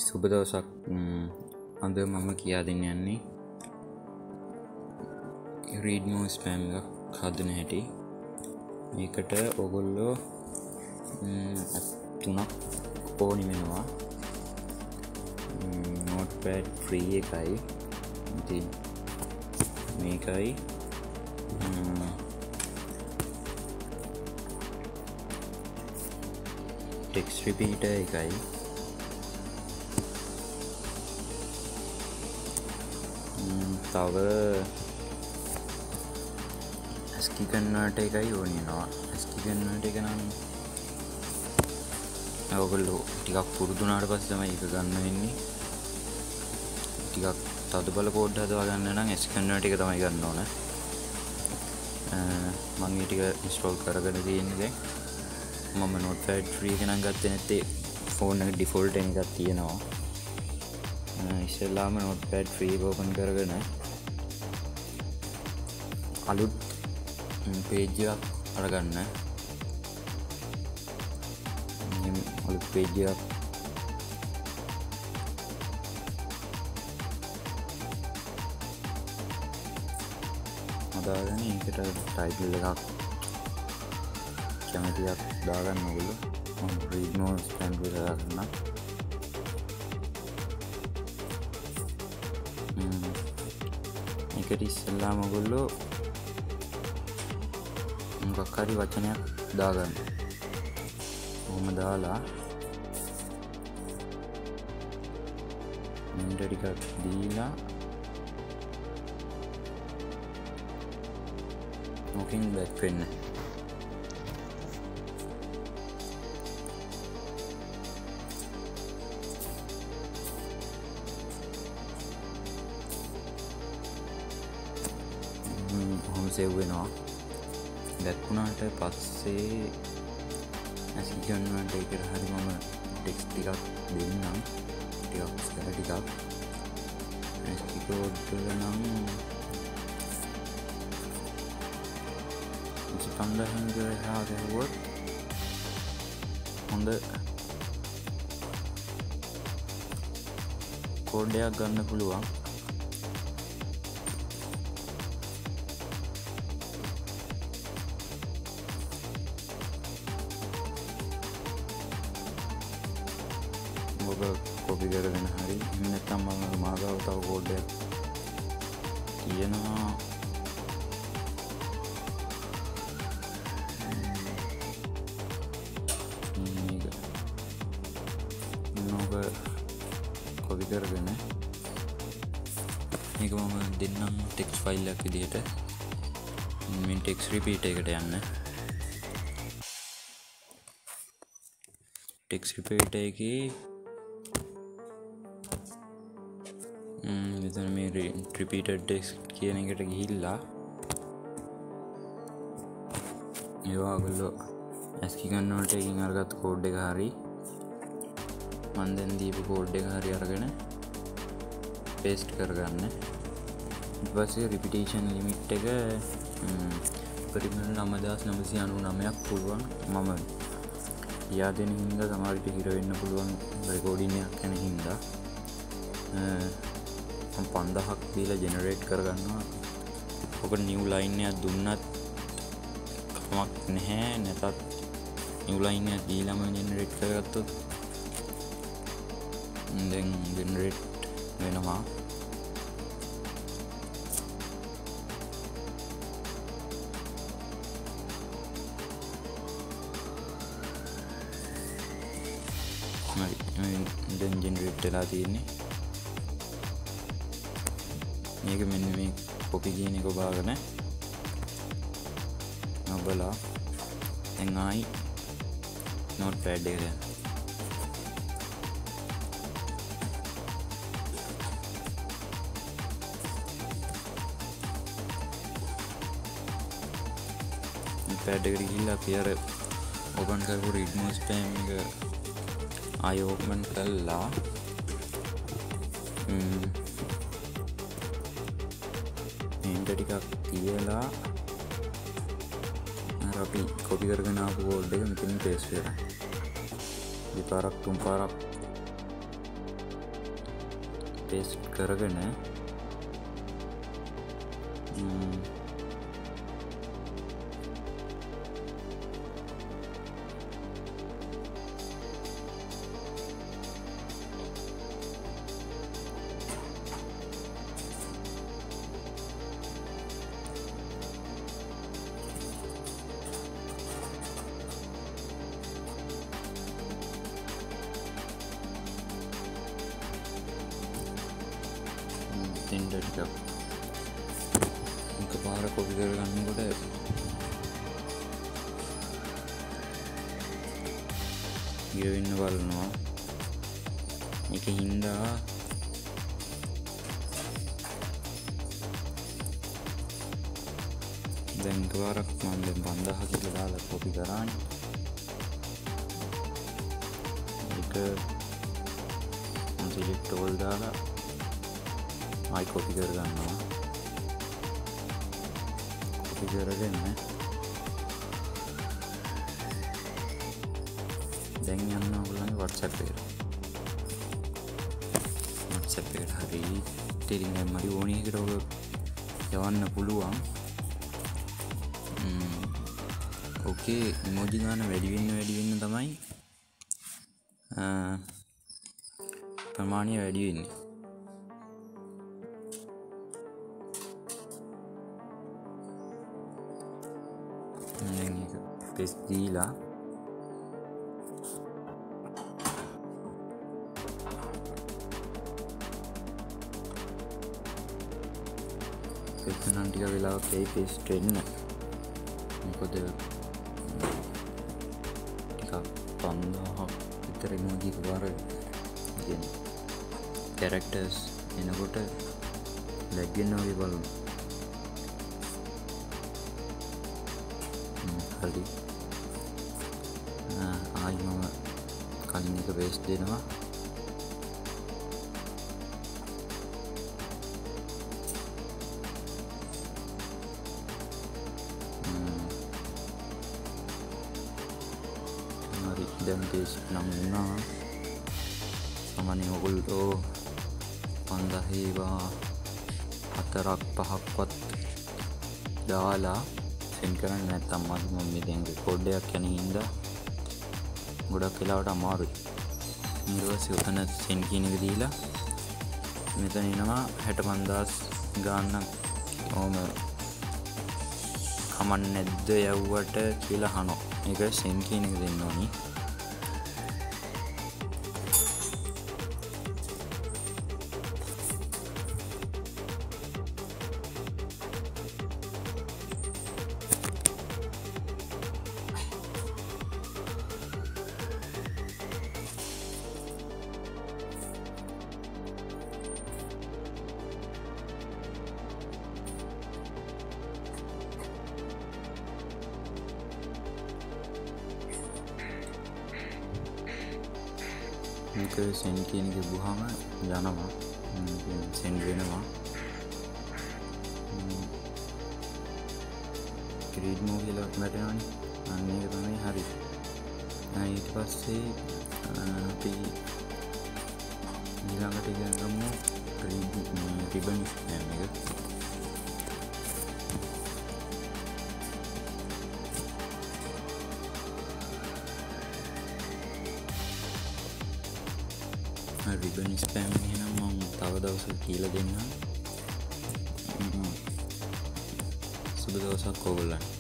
සුබ දවසක්. අද මම කියා දෙන්න යන්නේ රීඩ් මෝ ස්පෑම් එකක් හදන හැටි. මේකට ඔයගොල්ලෝ තුනක් ඕනි වෙනවා. නෝට්පෑඩ් ෆ්‍රී එකයි, ඉතින් මේකයි ටෙක්ස්ට් රිපීටර් එකයි. තව ASCII කන්වර්ටර් එකයි ඕනේ වෙනවා. ASCII කන්වර්ටර් එක නම් ඔයගොල්ලෝ ටිකක් පුරුදු වුණාට පස්සේ තමයි ඒක ගන්න වෙන්නේ. ටිකක් තදබල කෝඩ් හදවා ගන්න නම් ASCII කන්වර්ටර් එක තමයි ගන්න ඕන. මම මේ ටික ඉන්ස්ටෝල් කරගෙන තියෙන්නේ දැන්. මම නෝට්පෑඩ් ෆ්‍රී එක නම් ගත්තේ නැත්තේ ෆෝන් එක ඩිෆෝල්ට් එකක් තියෙනවා. ඉස්සෙල්ලාම නෝට්පෑඩ් ෆ්‍රී එක ඕපන් කරගෙන අලුත් පේජ් එකක් අරගන්න. අලුත් පේජ් එකක් හදාගෙන ඒකට ටයිටල් එකක් කැමතියක් දාගන්න ඕගොල්ලෝ. මම රීඩ් මෝ ස්පෑම් එක දාගන්න. ඒකට ඉස්සෙල්ලාම ඔයගොල්ලෝ මොකක් හරි වචනයක් දාගන්න. කොහොම දාලා මෙන්ටර් ටිකක් දීලා මොකින් බෑක් වෙන්න. සේව් වෙනවා. බැක් වුණාට පස්සේ ASCII කන්වර්ටර් එකට හරි මම ටෙක්ස්ට් ටිකක් දෙන්නම්. ටිකක් ස්කැල ටිකක් ASCII කෝඩ් වල නම් 5000 ගාලා ගහුවොත් හොඳ කෝඩ් එකක් ගන්න පුළුවන්. කොපි කරගෙන හරි. එහෙම නැත්නම් මම මාගාව තව කෝඩ් එකක් තියෙනවා. මේක නෝක කොපි කරගෙන මේක මම දෙන්නම් ටෙක්ස්ට් ෆයිල් එකක් විදිහට. මේ ටෙක්ස්ට් රිපීටර් එකට යන්න. ටෙක්ස්ට් රිපීටර් එකේ මෙතන මේ රිපීටඩ් ටෙක්ස්ට් කියන එකට ගිහිල්ලා ඒවා ඔයගොල්ලෝ ASCII කන්වර්ටර් එකකින් අරගත්ත කෝඩ් එක හරි මම දැන් දීපු කෝඩ් එක හරි අරගෙන පේස්ට් කරගන්න. ඊට පස්සේ රිපිටේෂන් ලිමිට් එක පරිමාණ 9999ක් පුළුවන්. මම කියා දෙන හින්දා සමහරවිට හිර වෙන්න පුළුවන් රෙකෝඩින් එකක් යන හින්දා. 5000ක් දීලා ජෙනරේට් කරගන්නවා. ඔක නිව් ලයින් එකක් දුන්නත් කමක් නැහැ. නැතත් නිව් ලයින් එකක් දීලාම ජෙනරේට් කරගත්තොත් දැන් ජෙනරේට් වෙනවා. හරි, දැන් ජෙනරේට් වෙලා තියෙන්නේ. මේක මෙන්න මේ කොපි කියන එක ඔබාගෙන ඔබලා දැන් ආයි නෝට්පෑඩ් එකට යන්න. නෝට්පෑඩ් එකට ගිහිල්ලා අපි අර ඕපන් කරපු රීඩ් මෝ ස්පෑම් එක ආයි ඕපන් කළා. ටිකක් තියලා අර අපි කොපි කරගෙන ආපු කෝඩ් එක මෙතනින් පේස්ට් කරලා දෙපාරක් තුන් පාරක් paste කරගෙන එකපාර කොපි කරගන්නකොට ගෙවෙන්න බලනවා. ඒක හින්දා දැන් එකපාරක් මම 5000 කියලා දාලා කොපි කරානේ. ඒක select all දාලා ආයි කොපි කරගන්නවා. කොපි කරගෙන දැන් යන්න ඕගොල්ලන්ගේ WhatsApp එකට. WhatsApp එකට හරි Telegram හරි ඕනේ එකට ඔය යවන්න පුළුවන්. ඕකේ emoji ගන්න වැඩි වෙන්න තමයි ප්‍රමාණය වැඩි වෙන්නේ. දැන් ඒක paste දීලා එතනන් ටික වෙලාවක් ඒ paste වෙන්න. මොකද ටිකක් 5000ක් විතර emoji එකපාර කියන්නේ characters එනකොට lag වෙනවා වගේ බලන්න. හරි. ආයි මම කලින් එක paste දෙනවා. හරි දැන් paste නම් වුණා. සාමාන්‍යයෙන් ඔයගොල්ලෝ 5000 ඒවා 4ක් 5ක්වත් දාලා send කරන්නේ නැත්නම් මම මේ දැන් රෙකෝඩ් එකක් යන හින්දා ගොඩක් වෙලාවට අමාරුයි. ඊට පස්සේ උතන send කියන එක දීලා මෙතන එනවා 65000 ගානක් ඕම කමන්න නැද්ද යවුවට කියලා අහනවා. ඒක send කියන එක දෙන්න ඕනි. මේක send කියන එක ගුහම යනවා. send වෙනවා. read more කියලා වැටෙනවනේ. අන්න ඒක තමයි හරි. ඊට පස්සේ අපි ඊළඟට ඉගෙන ගමු ribbon scan එක. ribbon spam එහෙනම් මම තව දවසක් කියලා දෙන්නම්. සුබ දවසක් ඔයගොල්ලන්ට.